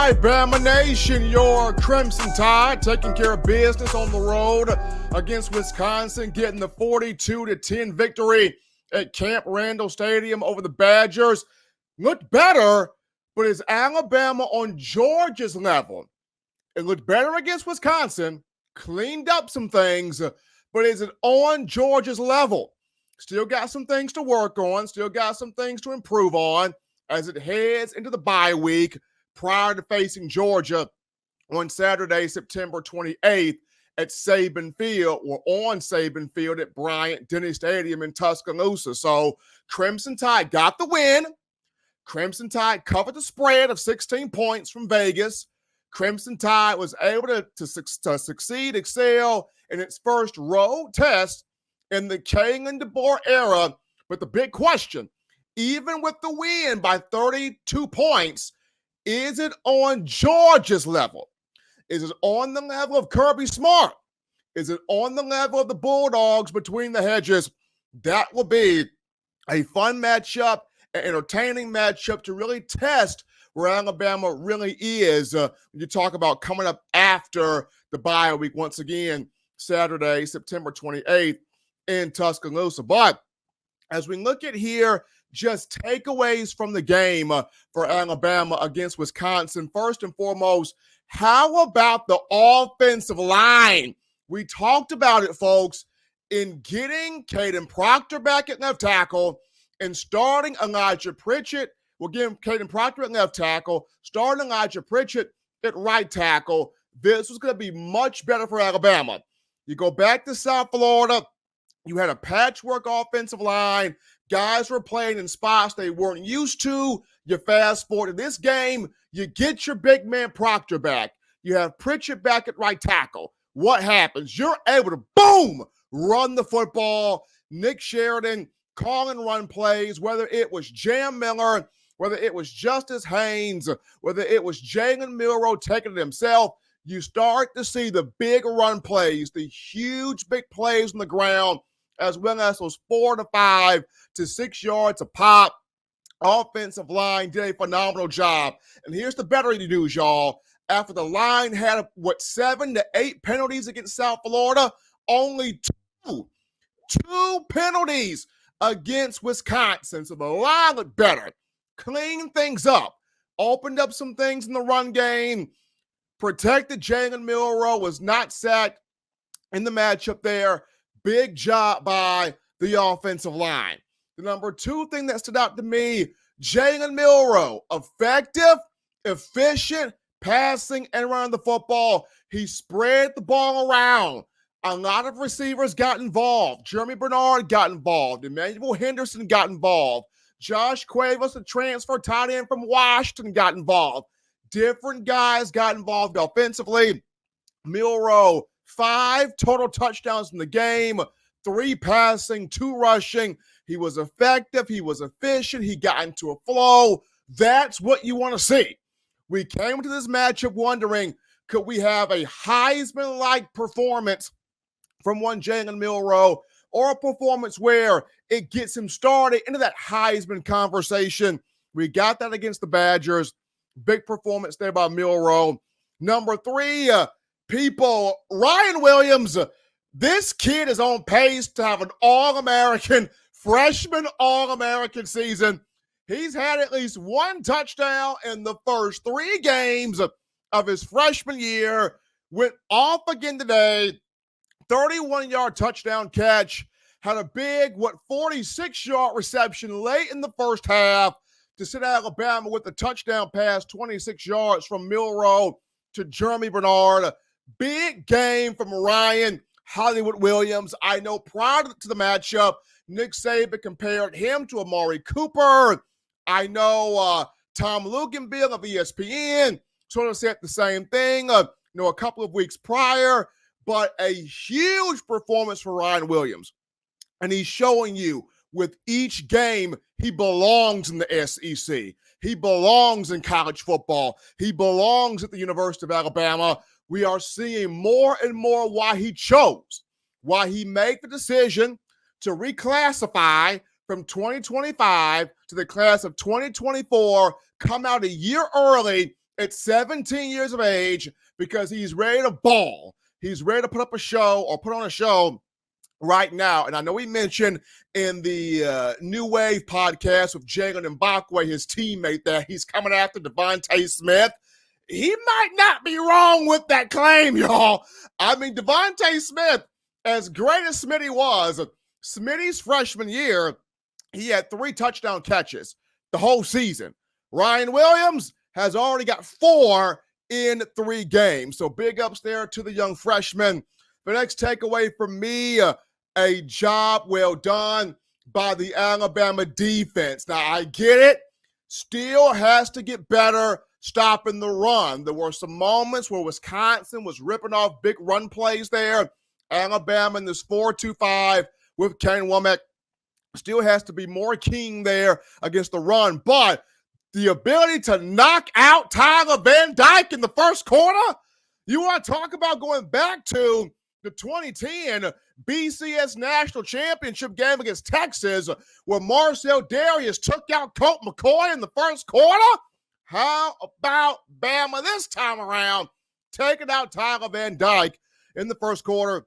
right, Bama Nation, your Crimson Tide taking care of business on the road against Wisconsin, getting the 42-10 victory at Camp Randall Stadium over the Badgers. Looked better, but is Alabama on Georgia's level? It looked better against Wisconsin, cleaned up some things, but is it on Georgia's level? Still got some things to work on, still got some things to improve on as it heads into the bye week prior to facing Georgia on Saturday, September 28th at Saban Field, or on Saban Field at Bryant-Denny Stadium in Tuscaloosa. So Crimson Tide got the win. Crimson Tide covered the spread of 16 points from Vegas. Crimson Tide was able to succeed, excel in its first road test in the Kalen DeBoer era. But the big question, even with the win by 32 points, is it on Georgia's level? Is it on the level of Kirby Smart? Is it on the level of the Bulldogs between the hedges? That will be a fun matchup, an entertaining matchup to really test where Alabama really is when you talk about coming up after the bye week once again, Saturday, September 28th in Tuscaloosa. But as we look at here, just takeaways from the game for Alabama against Wisconsin. First and foremost, how about the offensive line? We talked about it, folks, in getting Caden Proctor back at left tackle and starting Elijah Pritchett. We'll give Caden Proctor at left tackle, starting Elijah Pritchett at right tackle. This was going to be much better for Alabama. You go back to South Florida, you had a patchwork offensive line. Guys were playing in spots they weren't used to. You fast forward to this game, you get your big man Proctor back. You have Pritchett back at right tackle. What happens? You're able to, boom, run the football. Nick Sheridan calling run plays, whether it was Jam Miller, whether it was Justice Haynes, whether it was Jaylen Milroe taking it himself. You start to see the big run plays, the huge big plays on the ground, as well as those 4 to 5 to 6 yards a pop. Offensive line did a phenomenal job. And here's the better news, y'all. After the line had, 7 to 8 penalties against South Florida, only two penalties against Wisconsin. So the line looked better, cleaned things up, opened up some things in the run game, protected Jaylen Milroe, was not sacked in the matchup there. Big job by the offensive line. The number two thing that stood out to me, Jaylen Milroe, effective, efficient, passing and running the football. He spread the ball around. A lot of receivers got involved. Jeremy Bernard got involved. Emmanuel Henderson got involved. Josh Cuevas, the transfer tight end from Washington, got involved. Different guys got involved offensively. Milroe, 5 total touchdowns in the game, 3 passing, 2 rushing. He was effective. He was efficient. He got into a flow. That's what you want to see. We came to this matchup wondering, could we have a Heisman-like performance from one Jaylen Milroe, or a performance where it gets him started into that Heisman conversation? We got that against the Badgers. Big performance there by Milroe. Number 3, people, Ryan Williams, this kid is on pace to have an All-American, freshman All-American season. He's had at least 1 touchdown in the first 3 games of his freshman year. Went off again today, 31-yard touchdown catch. Had a big, 46-yard reception late in the first half to send Alabama with the touchdown pass, 26 yards from Milroe to Jeremy Bernard. Big game from Ryan Hollywood Williams. I know prior to the matchup, Nick Saban compared him to Amari Cooper. I know Tom Luganbill of ESPN sort of said the same thing, a couple of weeks prior, but a huge performance for Ryan Williams. And he's showing you with each game, he belongs in the SEC. He belongs in college football. He belongs at the University of Alabama. We are seeing more and more why he made the decision to reclassify from 2025 to the class of 2024, come out a year early at 17 years of age because he's ready to ball. He's ready to put up a show or put on a show right now. And I know we mentioned in the New Wave podcast with Jaylen Milroe, his teammate, that he's coming after Devontae Smith. He might not be wrong with that claim, y'all. I mean, Devontae Smith, as great as Smitty was, Smitty's freshman year, he had 3 touchdown catches the whole season. Ryan Williams has already got 4 in 3 games. So big ups there to the young freshman. The next takeaway from me, a job well done by the Alabama defense. Now, I get it. Still has to get better stopping the run. There were some moments where Wisconsin was ripping off big run plays there. Alabama in this 4-2-5 with Kane Womack still has to be more keen there against the run. But the ability to knock out Tyler Van Dyke in the first quarter, you want to talk about going back to the 2010 BCS National Championship game against Texas where Marcel Darius took out Colt McCoy in the first quarter? How about Bama this time around taking out Tyler Van Dyke in the first quarter?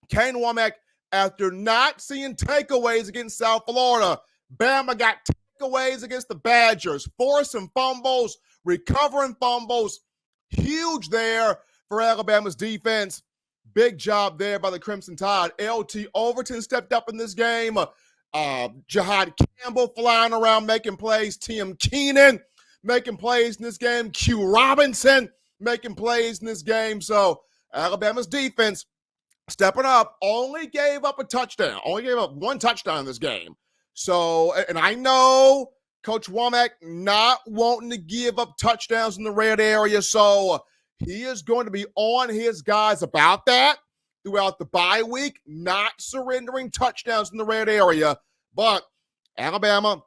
Kane Womack, after not seeing takeaways against South Florida, Bama got takeaways against the Badgers, forcing fumbles, recovering fumbles. Huge there for Alabama's defense. Big job there by the Crimson Tide. LT Overton stepped up in this game. Jahad Campbell flying around making plays. Tim Keenan making plays in this game. Q Robinson making plays in this game. So Alabama's defense stepping up, only gave up a touchdown. Only gave up 1 touchdown in this game. So, and I know Coach Womack not wanting to give up touchdowns in the red area. So he is going to be on his guys about that throughout the bye week, not surrendering touchdowns in the red area. But Alabama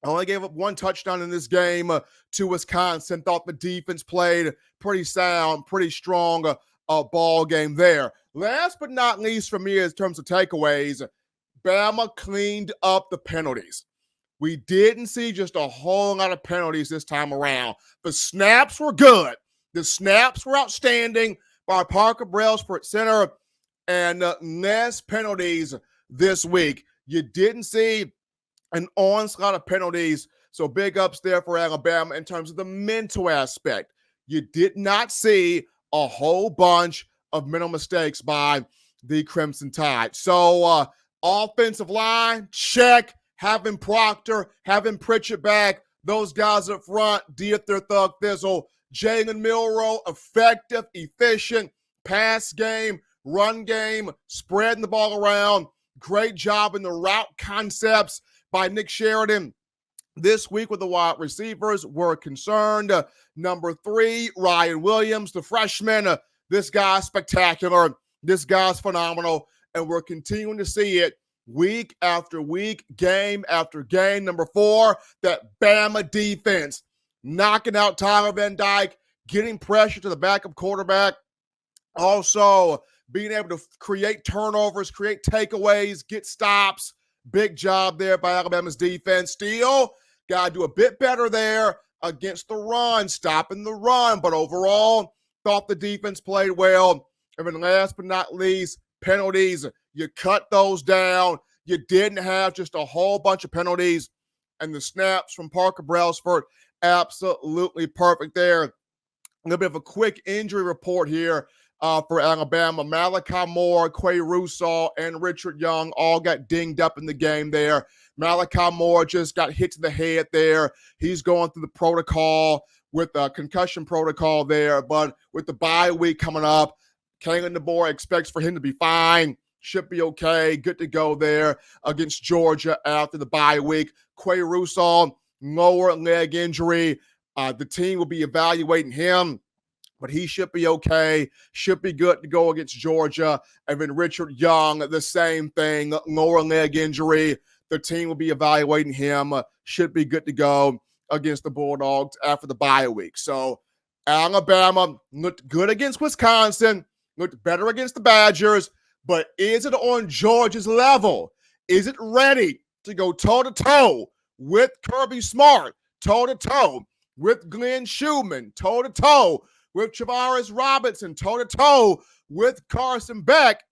only gave up 1 touchdown in this game to Wisconsin. Thought the defense played pretty sound, pretty strong ball game there. Last but not least for me in terms of takeaways, Bama cleaned up the penalties. We didn't see just a whole lot of penalties this time around. The snaps were good. The snaps were outstanding by Parker Brailsford at center, and less penalties this week. You didn't see an onslaught of penalties, so big ups there for Alabama in terms of the mental aspect. You did not see a whole bunch of mental mistakes by the Crimson Tide. So offensive line, check. Having Proctor, having Pritchett back, those guys up front, Dieter Thug Thizzle, Jaylen Milroe, effective, efficient, pass game, run game, spreading the ball around. Great job in the route concepts by Nick Sheridan. This week with the wide receivers, we're concerned. Number 3, Ryan Williams, the freshman. This guy's spectacular. This guy's phenomenal. And we're continuing to see it week after week, game after game. Number 4, that Bama defense. Knocking out Tyler Van Dyke, getting pressure to the backup quarterback. Also, being able to create turnovers, create takeaways, get stops. Big job there by Alabama's defense. Still, got to do a bit better there against the run, stopping the run. But overall, thought the defense played well. And then last but not least, penalties. You cut those down. You didn't have just a whole bunch of penalties. And the snaps from Parker Brailsford, absolutely perfect there. A little bit of a quick injury report here for Alabama. Malachi Moore, Quay Russaw, and Richard Young all got dinged up in the game there. Malachi Moore just got hit to the head there. He's going through the protocol with a concussion protocol there. But with the bye week coming up, Kalen DeBoer expects for him to be fine. Should be okay. Good to go there against Georgia after the bye week. Quay Russaw, lower leg injury. The team will be evaluating him, but he should be okay. Should be good to go against Georgia. And then Richard Young, the same thing, lower leg injury. The team will be evaluating him. Should be good to go against the Bulldogs after the bye week. So Alabama looked good against Wisconsin, looked better against the Badgers, but is it on Georgia's level? Is it ready to go toe-to-toe with Kirby Smart, toe-to-toe with Glenn Schumann, toe-to-toe with Travaris Robinson, toe-to-toe with Carson Beck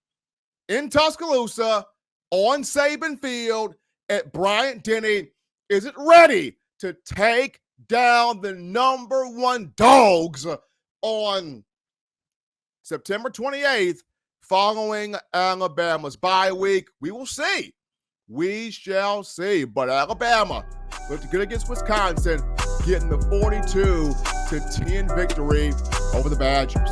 in Tuscaloosa on Saban Field at Bryant-Denny. Is it ready to take down the number one dogs on September 28th following Alabama's bye week? We will see. We shall see. But Alabama looked good against Wisconsin, getting the 42-10 victory over the Badgers.